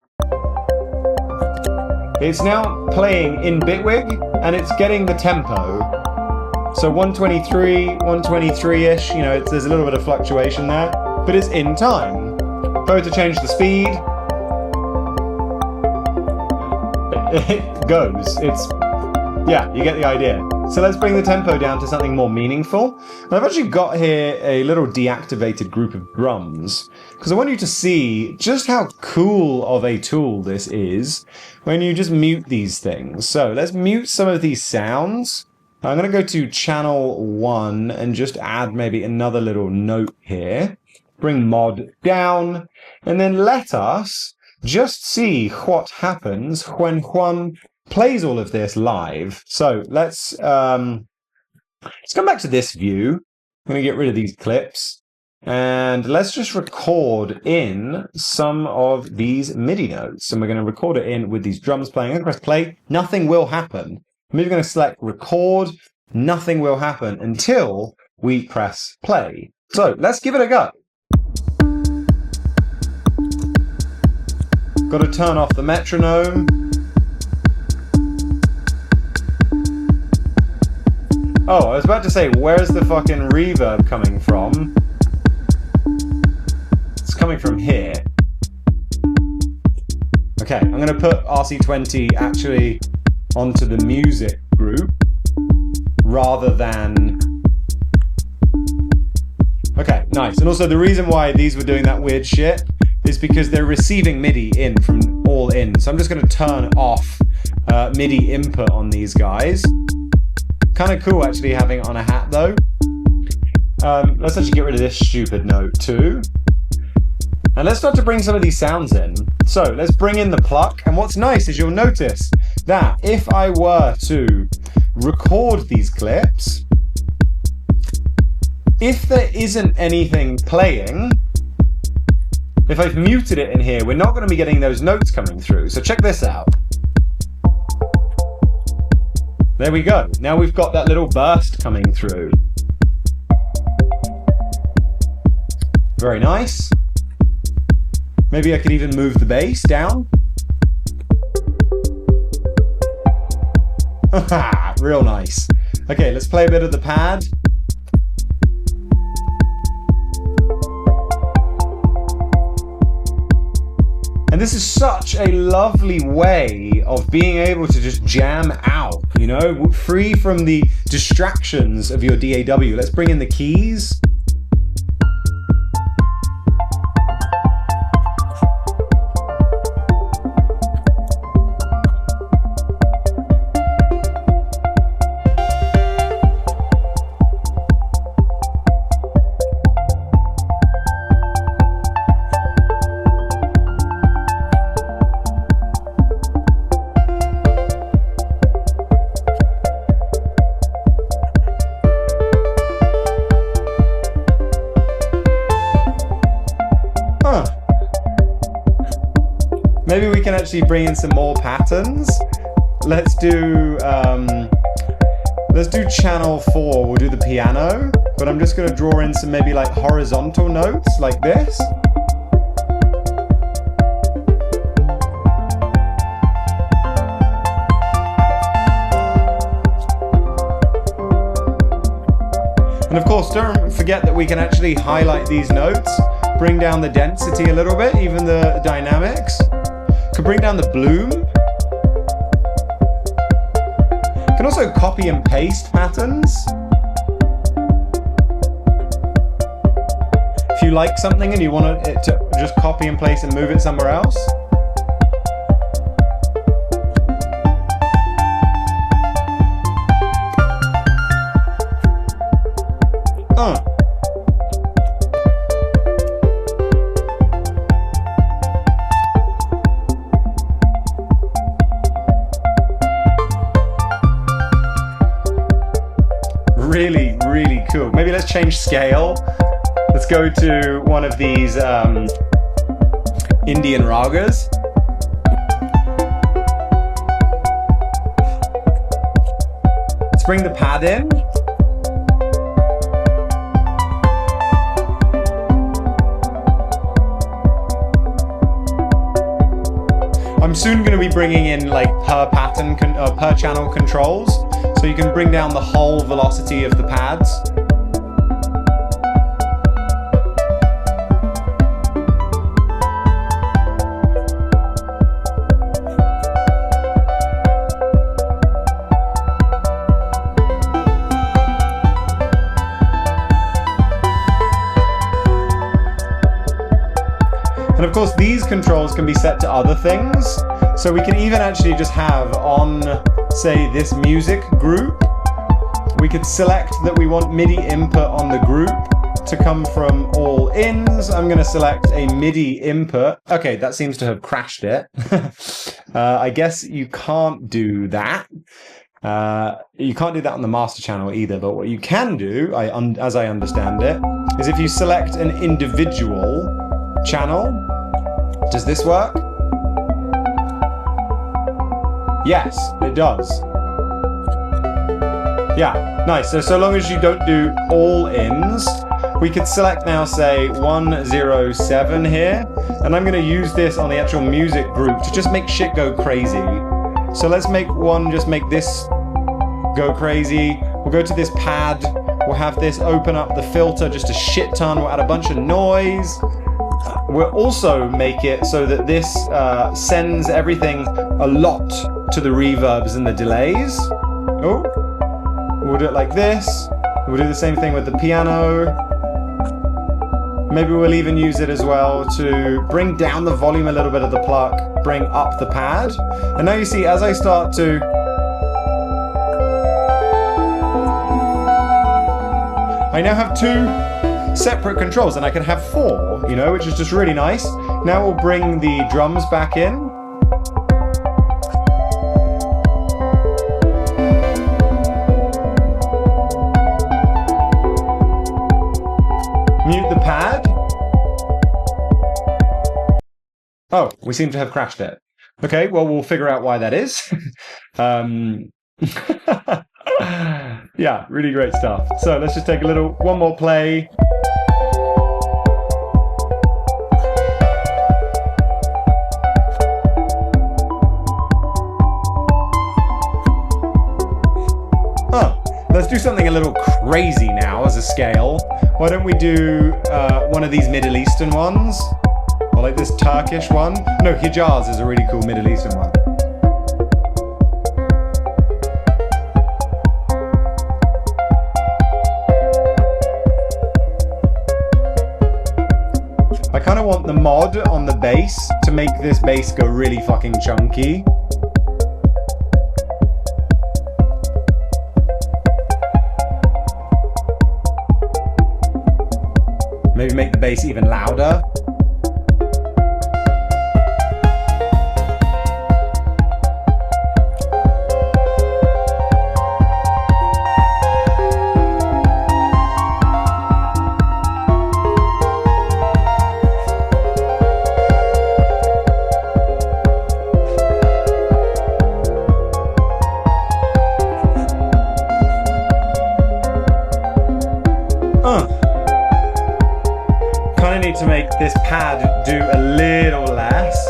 it's now playing in Bitwig, and it's getting the tempo. So 123, 123-ish, there's a little bit of fluctuation there, but it's in time. If I were to change the speed, it goes. Yeah, you get the idea. So let's bring the tempo down to something more meaningful. And I've actually got here a little deactivated group of drums, because I want you to see just how cool of a tool this is when you just mute these things. So let's mute some of these sounds. I'm going to go to channel 1 and just add maybe another little note here. Bring mod down, and then let us just see what happens when Juan plays all of this live. So let's come back to this view. I'm going to get rid of these clips, and let's just record in some of these MIDI notes. And we're going to record it in with these drums playing. I'm going to press play. Nothing will happen. I'm even going to select record. Nothing will happen until we press play. So let's give it a go. Got to turn off the metronome. Oh, I was about to say, where's the fucking reverb coming from? It's coming from here. Okay, I'm going to put RC20 actually onto the music group rather than... Okay, nice. And also the reason why these were doing that weird shit is because they're receiving MIDI in from all in. So I'm just going to turn off MIDI input on these guys. Kind of cool actually having it on a hat though. Let's actually get rid of this stupid note too. And let's start to bring some of these sounds in. So let's bring in the pluck. And what's nice is you'll notice that if I were to record these clips, if there isn't anything playing, if I've muted it in here, we're not going to be getting those notes coming through. So check this out. There we go. Now we've got that little burst coming through. Very nice. Maybe I could even move the bass down. Real nice. Okay, let's play a bit of the pad. And this is such a lovely way of being able to just jam out, you know, free from the distractions of your DAW. Let's bring in the keys. Maybe we can actually bring in some more patterns. Let's do channel 4. We'll do the piano, but I'm just going to draw in some maybe like horizontal notes like this. And of course, don't forget that we can actually highlight these notes, bring down the density a little bit, even the dynamics. Can bring down the bloom. Can also copy and paste patterns. If you like something and you want it to just copy and paste and move it somewhere else. Really, really cool. Maybe let's change scale. Let's go to one of these Indian ragas. Let's bring the pad in. I'm soon going to be bringing in like per pattern, per channel controls. So you can bring down the whole velocity of the pads. And of course, these controls can be set to other things. So we can even actually just have on, say, this music group, we could select that we want MIDI input on the group to come from all ins. I'm going to select a MIDI input. Okay, that seems to have crashed it. I guess you can't do that. You can't do that on the master channel either, but what you can do, as I understand it, is if you select an individual channel. Does this work? Yes, it does. Yeah, nice. So long as you don't do all ins, we could select now, say, 107 here, and I'm going to use this on the actual music group to just make shit go crazy. So let's make one, just make this go crazy. We'll go to this pad, we'll have this open up the filter just a shit ton, we'll add a bunch of noise. We'll also make it so that this sends everything a lot to the reverbs and the delays. Oh, we'll do it like this. We'll do the same thing with the piano. Maybe we'll even use it as well to bring down the volume a little bit of the pluck, bring up the pad. And now you see, as I start to... I now have two separate controls, and I can have four, you know, which is just really nice. Now we'll bring the drums back in. Mute the pad. Oh, we seem to have crashed it. Okay, well, we'll figure out why that is. Yeah, really great stuff. So let's just take one more play. Let's do something a little crazy now as a scale. Why don't we do one of these Middle Eastern ones? Or like this Turkish one? No, Hijaz is a really cool Middle Eastern one. I kind of want the mod on the bass to make this bass go really fucking chunky. Maybe make the bass even louder. To make this pad do a little less.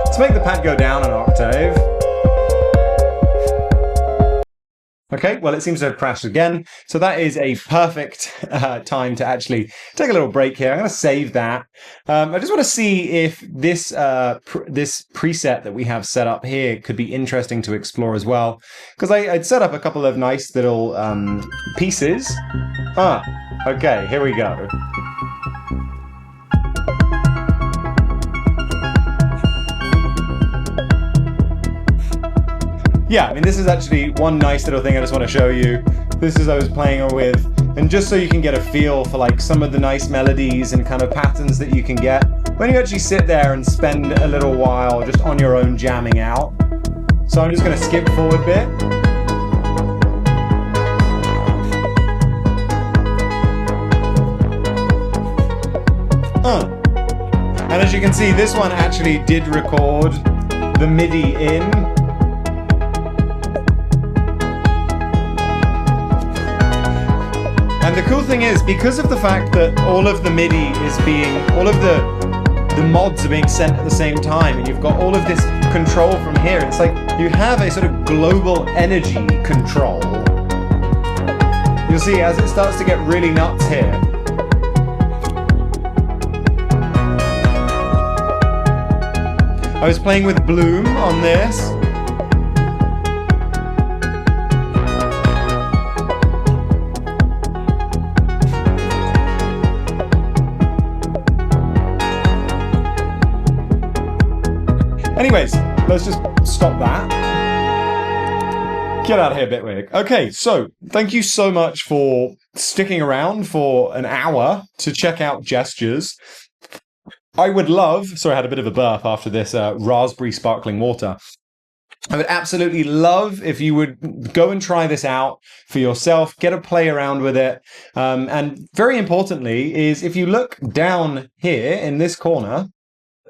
Let's make the pad go down an octave. Okay, well, it seems to have crashed again. So that is a perfect time to actually take a little break here. I'm going to save that. I just want to see if this this preset that we have set up here could be interesting to explore as well. Because I'd set up a couple of nice little pieces. Okay, here we go. Yeah, I mean, this is actually one nice little thing I just want to show you. This is I was playing with, and just so you can get a feel for like some of the nice melodies and kind of patterns that you can get when you actually sit there and spend a little while just on your own jamming out. So I'm just going to skip forward a bit. And as you can see, this one actually did record the MIDI in. And the cool thing is, because of the fact that all of the MIDI is all of the mods are being sent at the same time, and you've got all of this control from here, it's like you have a sort of global energy control. You'll see as it starts to get really nuts here. I was playing with Bloom on this. Anyways, let's just stop that. Get out of here, Bitwig. Okay, so thank you so much for sticking around for an hour to check out gestures. I would love, sorry, I had a bit of a burp after this raspberry sparkling water. I would absolutely love if you would go and try this out for yourself, get a play around with it. And very importantly is if you look down here in this corner,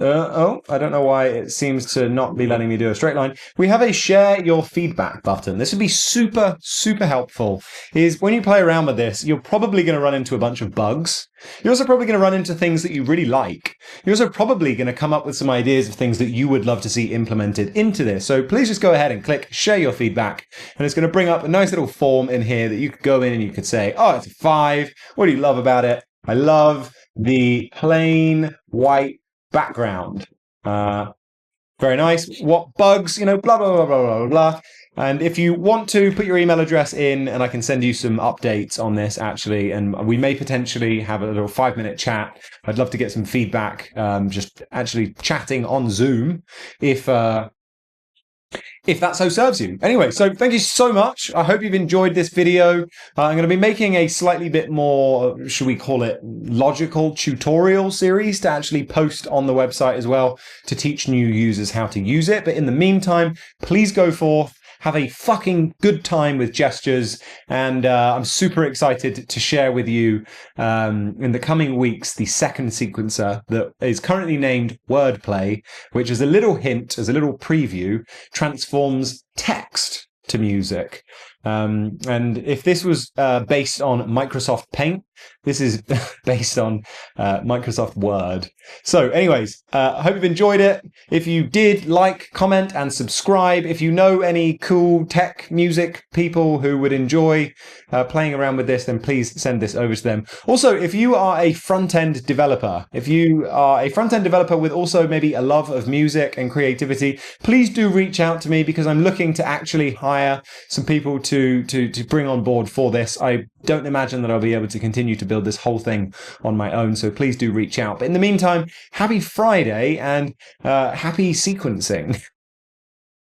I don't know why it seems to not be letting me do a straight line. We have a share your feedback button. This would be super, super helpful. Is when you play around with this, you're probably going to run into a bunch of bugs. You're also probably going to run into things that you really like. You're also probably going to come up with some ideas of things that you would love to see implemented into this. So please just go ahead and click share your feedback. And it's going to bring up a nice little form in here that you could go in and you could say, oh, it's a 5. What do you love about it? I love the plain white background. Very nice. What bugs, blah, blah, blah, blah, blah, blah. And if you want to put your email address in, and I can send you some updates on this, actually, and we may potentially have a little 5-minute chat. I'd love to get some feedback, just actually chatting on Zoom, if that so serves you. Anyway, so thank you so much. I hope you've enjoyed this video. I'm going to be making a slightly bit more, should we call it, logical tutorial series to actually post on the website as well to teach new users how to use it. But in the meantime, please go forth, have a fucking good time with gestures, and I'm super excited to share with you in the coming weeks the second sequencer that is currently named Wordplay, which is a little hint, as a little preview, transforms text to music. And if this was based on Microsoft Paint, this is based on Microsoft Word. So anyways, I hope you've enjoyed it. If you did, like, comment, and subscribe. If you know any cool tech music people who would enjoy playing around with this, then please send this over to them. Also, if you are a front-end developer, with also maybe a love of music and creativity, please do reach out to me, because I'm looking to actually hire some people to bring on board for this. I don't imagine that I'll be able to continue to build this whole thing on my own, so please do reach out. But in the meantime, happy Friday and happy sequencing.